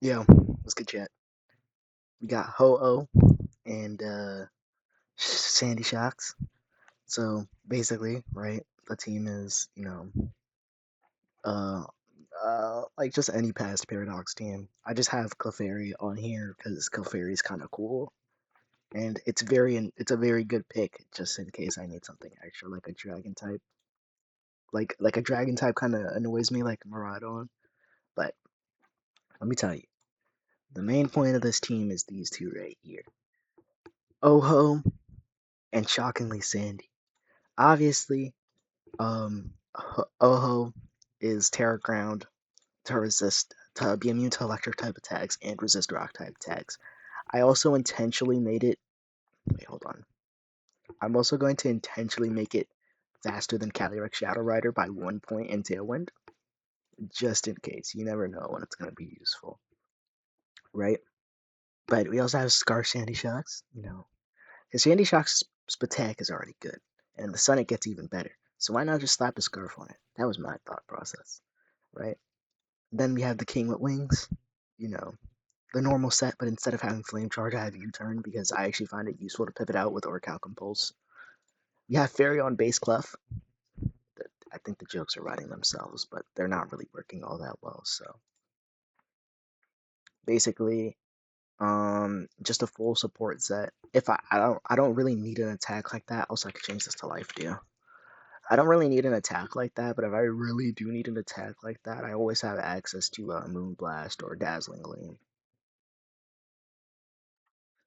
Yo, let's get chat. We got Ho-Oh and Sandy Shocks. So basically, right, the team is, uh, like just any past Paradox team. I just have Clefairy on here because Clefairy's kind of cool, and it's a very good pick just in case I need something extra, like a Dragon type. Like a Dragon type kind of annoys me, like Miraidon. But let me tell you, the main point of this team is these two right here, Ho and shockingly Sandy. Obviously, Oho is Terra Ground to resist, to be immune to electric type attacks and resist rock type attacks. I also intentionally made it. Wait, hold on. I'm also going to intentionally make it faster than Calyrex Shadow Rider by 1 point in Tailwind, just in case. You never know when it's going to be useful, right? But we also have Scar Sandy Shocks, because Sandy Shock's attack is already good, and the Sonic gets even better. So why not just slap a Scarf on it? That was my thought process, right? Then we have the King with Wings, you know, the normal set, but instead of having Flame Charge, I have U-Turn because I actually find it useful to pivot out with Orichalcum Pulse. We have Fairy on Base Clef. I think the jokes are writing themselves, but they're not really working all that well. So basically, just a full support set. If I don't really need an attack like that. Also, I could change this to Life Deal. I don't really need an attack like that, but if I really do need an attack like that, I always have access to Moonblast or Dazzling Gleam.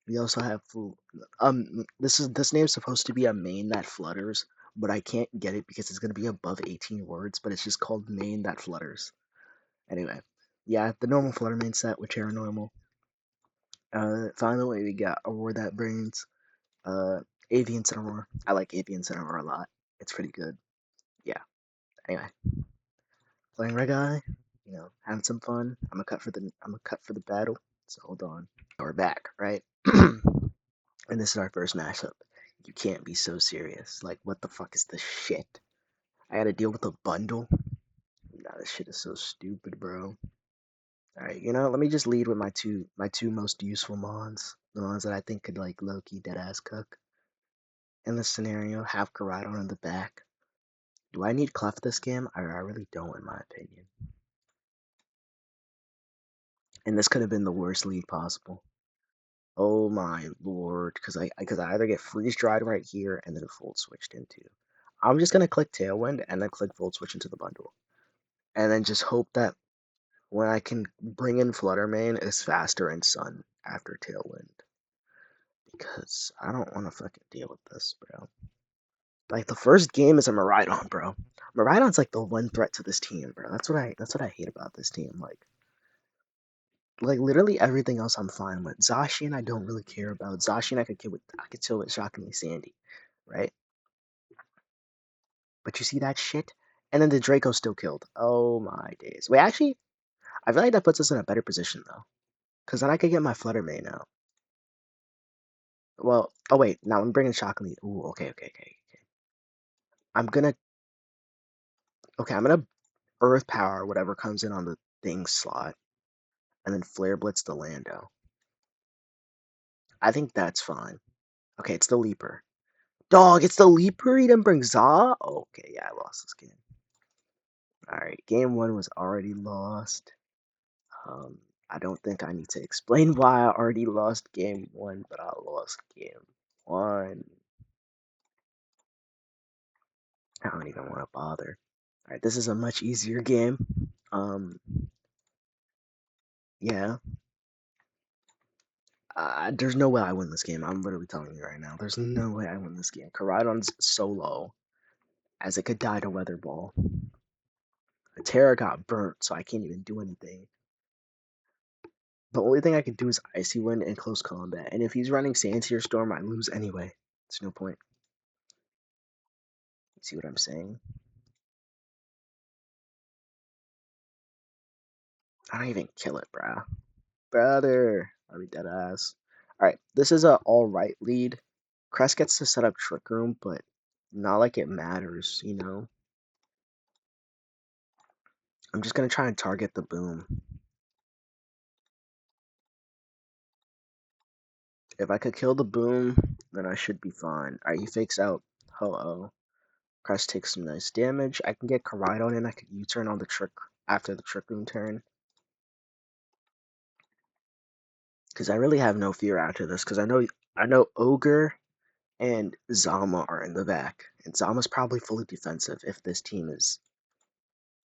We also have this name's supposed to be a main that flutters, but I can't get it because it's gonna be above 18 words, but it's just called main that flutters. Anyway, yeah, the normal flutter main set, which are normal. Finally we got Aurora that brings Avian Cinnabar. I like Avian Cinnabar a lot. It's pretty good. Yeah. Anyway, playing Red having some fun. I'm a cut for the battle. So hold on. We're back, right? And this is our first matchup. You can't be so serious. Like, what the fuck is this shit? I gotta deal with a bundle? Nah, this shit is so stupid, bro. Alright, let me just lead with my two most useful mons. The ones that I think could like low-key deadass cook. In this scenario, have Koraidon in the back. Do I need Clef this game? I really don't, in my opinion. And this could have been the worst lead possible. Oh my lord, because I either get freeze dried right here and then Volt switched into. I'm just gonna click Tailwind and then click Volt switch into the bundle, and then just hope that when I can bring in Fluttermane is faster and Sun after Tailwind, because I don't want to fucking deal with this, bro. Like the first game is a Miraidon, bro. Miraidon's like the one threat to this team, bro. That's what I hate about this team. Like literally everything else I'm fine with. Zacian I don't really care about. Zacian I could kill with Shockingly Sandy, right? But you see that shit? And then the Draco still killed. Oh my days. Wait, actually, I feel like that puts us in a better position though. Cause then I could get my Flutter Mane out. Well, oh wait, now I'm bringing Shockingly. Ooh, okay. I'm gonna I'm gonna Earth Power whatever comes in on the thing slot, and then Flare Blitz the Lando. I think that's fine. Okay, it's the Leaper. Dog, it's the Leaper. He didn't bring Za. Okay, yeah, I lost this game. All right, game one was already lost. Um, I don't think I need to explain why I already lost game one, but I lost game one. I don't even want to bother. All right, this is a much easier game. Um, yeah. There's no way I win this game. I'm literally telling you right now. There's no way I win this game. Koraidon's so low, as it could die to Weather Ball. Terra got burnt, so I can't even do anything. The only thing I can do is Icy Wind in close combat, and if he's running Sandseer Storm, I lose anyway. There's no point. You see what I'm saying? I don't even kill it, bruh. Brother. Are we dead ass? Alright, this is a alright lead. Crest gets to set up Trick Room, but not like it matters. I'm just gonna try and target the boom. If I could kill the boom, then I should be fine. Alright, he fakes out Ho-Oh. Crest takes some nice damage. I can get Karidon in. I could U-turn on the trick after the Trick Room turn. Because I really have no fear after this. Because I know Ogre and Zama are in the back. And Zama's probably fully defensive if this team is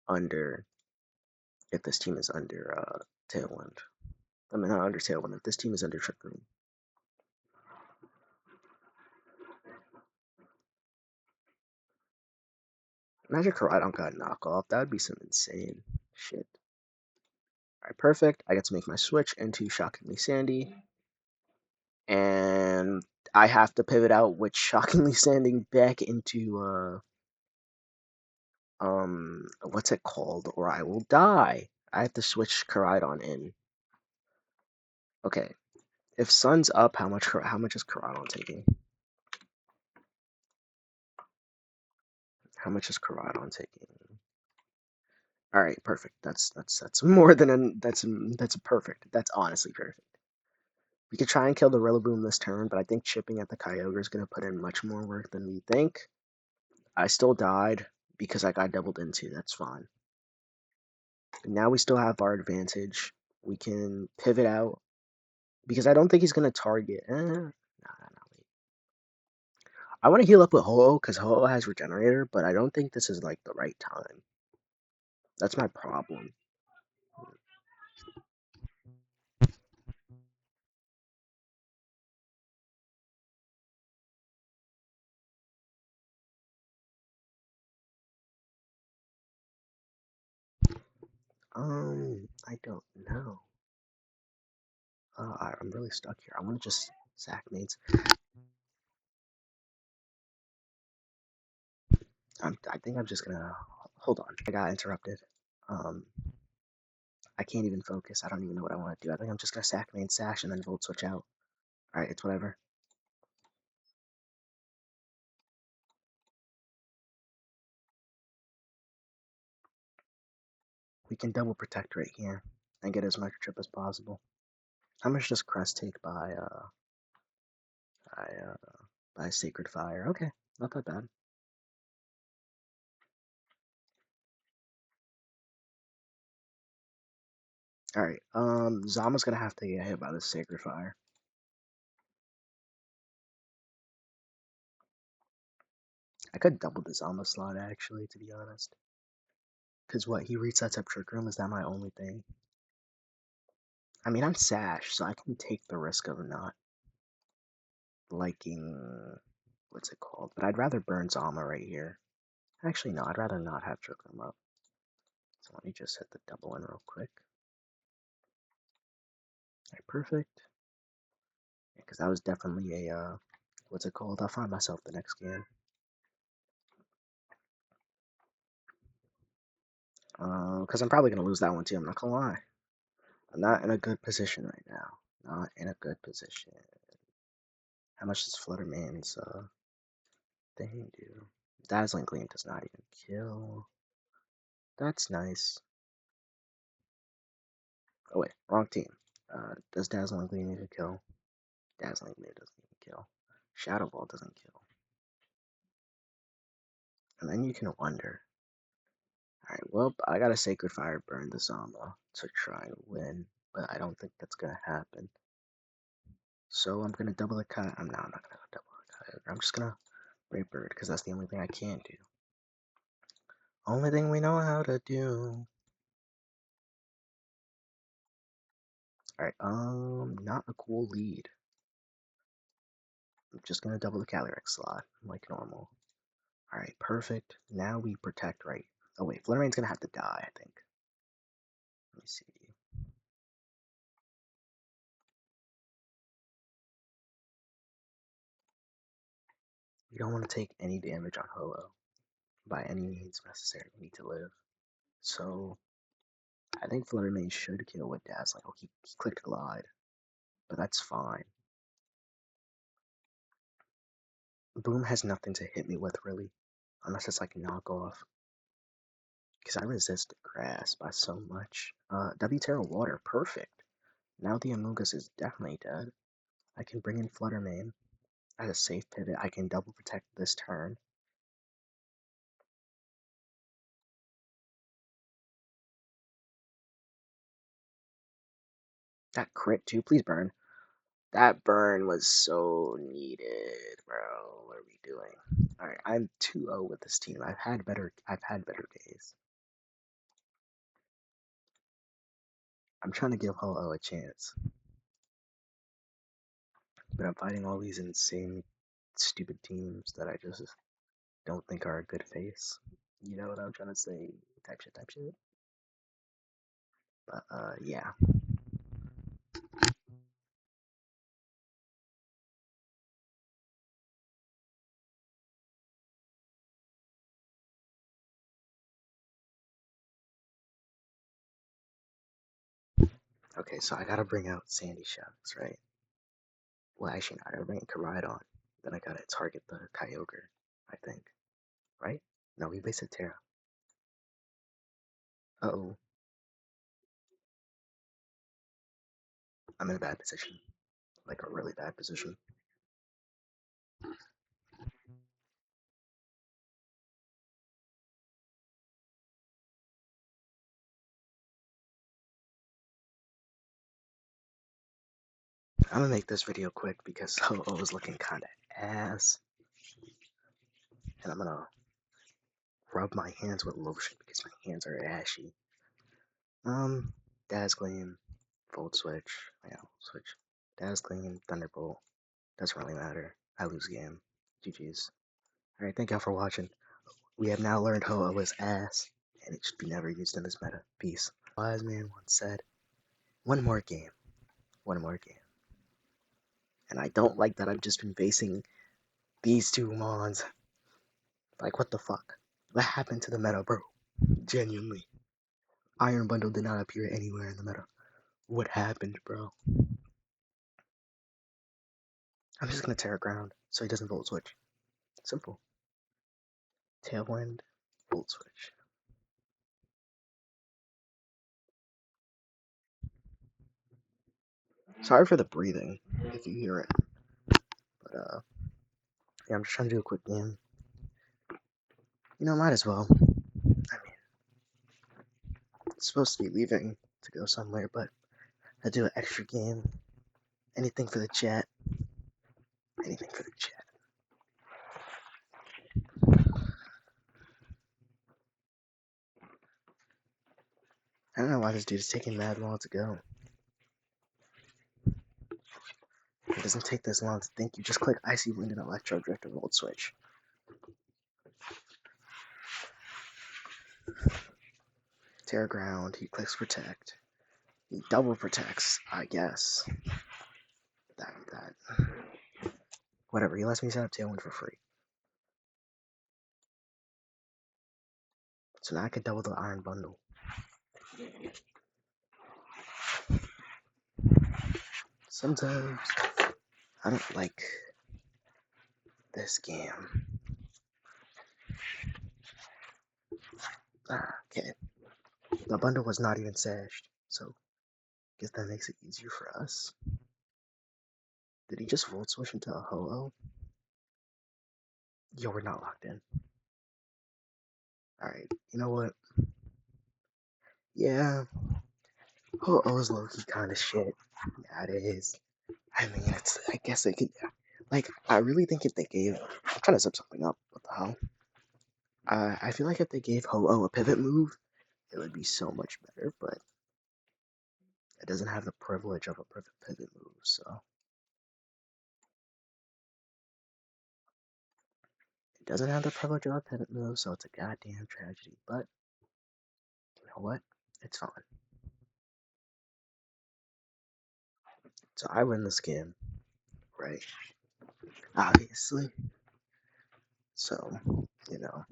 under Tailwind. I mean, not under Tailwind. If this team is under Trick Room. Imagine Karidon got knockoff. That would be some insane shit. Alright, perfect. I get to make my switch into Shockingly Sandy. And I have to pivot out with Shockingly Sandy back into, what's it called? Or I will die. I have to switch Karidon in. Okay. If Sun's up, how much is Karidon taking? How much is Karidon taking? All right, perfect. That's more than that's perfect. That's honestly perfect. We could try and kill the Rillaboom this turn, but I think chipping at the Kyogre is gonna put in much more work than we think. I still died because I got doubled into. That's fine. Now we still have our advantage. We can pivot out because I don't think he's gonna target. Nah. Wait. I want to heal up with Ho-Oh because Ho-Oh has Regenerator, but I don't think this is like the right time. That's my problem. I don't know. I'm really stuck here. I want to just sack mates. I think I'm just gonna hold on. I got interrupted. Um, I can't even focus. I don't even know what I want to do. I think I'm just gonna sack main sash and then volt switch out. All right, it's whatever. We can double protect right here and get as much trip as possible. How much does Crest take by by Sacred Fire? Okay, not that bad. All right, Zama's gonna have to get hit by the Sacred Fire. I could double the Zama slot actually, to be honest. Cause what he resets up Trick Room. Is that my only thing? I mean, I'm Sash, so I can take the risk of not liking what's it called. But I'd rather burn Zama right here. Actually, no, I'd rather not have Trick Room up. So let me just hit the double in real quick. Alright, perfect. Because that was definitely a what's it called? I'll find myself the next game. Because I'm probably gonna lose that one too. I'm not gonna lie. I'm not in a good position right now. Not in a good position. How much does Flutterman's thing do? Dazzling Gleam does not even kill. That's nice. Oh wait, wrong team. Does Dazzling Gleam even kill? Dazzling Gleam doesn't even kill. Shadow Ball doesn't kill. And then you can wonder. Alright, well, I got a Sacred Fire burn the Zama to try and win, but I don't think that's gonna happen. So I'm gonna double the cut. I'm not gonna double the cut. I'm just gonna Brave Bird because that's the only thing I can do. Only thing we know how to do. Alright, not a cool lead. I'm just gonna double the Calyrex slot like normal. Alright, perfect. Now we protect right. Oh wait, Fluttermane's gonna have to die, I think. Let me see. We don't want to take any damage on Ho-Oh by any means necessary. We need to live. So I think Fluttermane should kill with Dazzling. Oh, he clicked Glide, but that's fine. Boom has nothing to hit me with really, unless it's like knockoff. Because I resist grass by so much. W Terra Water, perfect. Now the Amogus is definitely dead. I can bring in Flutter Mane as a safe pivot. I can double protect this turn. That crit too, please burn. That burn was so needed, bro. What are we doing? Alright, I'm 2-0 with this team. I've had better days. I'm trying to give Ho-Oh a chance. But I'm fighting all these insane, stupid teams that I just don't think are a good face. You know what I'm trying to say? Type shit. But, yeah. Okay, so I gotta bring out Sandy Shocks, right? Well, actually, not. I gotta bring Karidon. Then I gotta target the Kyogre, I think. Right? No, we wasted Terra. Uh-oh. I'm in a bad position. Like, a really bad position. I'm gonna make this video quick because Ho-Oh is looking kinda ass. And I'm gonna rub my hands with lotion because my hands are ashy. Dazzling, Volt Switch, yeah, Switch. Dazzling, Thunderbolt. Doesn't really matter. I lose game. GG's. Alright, thank y'all for watching. We have now learned Ho-Oh is ass, and it should be never used in this meta. Peace. Wise man once said, one more game. One more game. And I don't like that I've just been facing these two mons. Like, what the fuck? What happened to the meta, bro? Genuinely. Iron Bundle did not appear anywhere in the meta. What happened, bro? I'm just gonna Terra Ground so he doesn't Volt Switch. Simple. Tailwind, Volt Switch. Sorry for the breathing, if you hear it. But, yeah, I'm just trying to do a quick game. You know, might as well. I mean, it's supposed to be leaving to go somewhere, but I do an extra game. Anything for the chat. Anything for the chat. I don't know why this dude is taking mad long to go. It doesn't take this long to think. You just click Icy Wind and Electro Drift and Volt Switch. Terra Ground, he clicks Protect. He double protects, I guess. That. Whatever, he lets me set up Tailwind for free. So now I can double the Iron Bundle. Sometimes I don't like this game. Okay. The bundle was not even sashed, so I guess that makes it easier for us. Did he just Volt Switch into a Ho-Oh? Yo, we're not locked in. Alright, you know what? Yeah, Ho-Oh is low-key kind of shit. Yeah, it is. I mean, I guess it could. Like, I really think if they gave. I'm trying to zip something up. What the hell? I feel like if they gave Ho-Oh a pivot move, it would be so much better, but it doesn't have the privilege of a pivot move, so. It doesn't have the privilege of a pivot move, so it's a goddamn tragedy, but you know what? It's fine. So I win this game, right? Obviously. So, you know.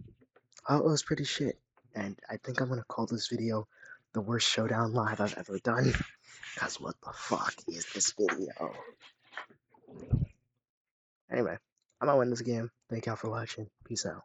Oh, it was pretty shit. And I think I'm gonna call this video the worst Showdown Live I've ever done. Cause what the fuck is this video? Anyway, I'm gonna win this game. Thank y'all for watching. Peace out.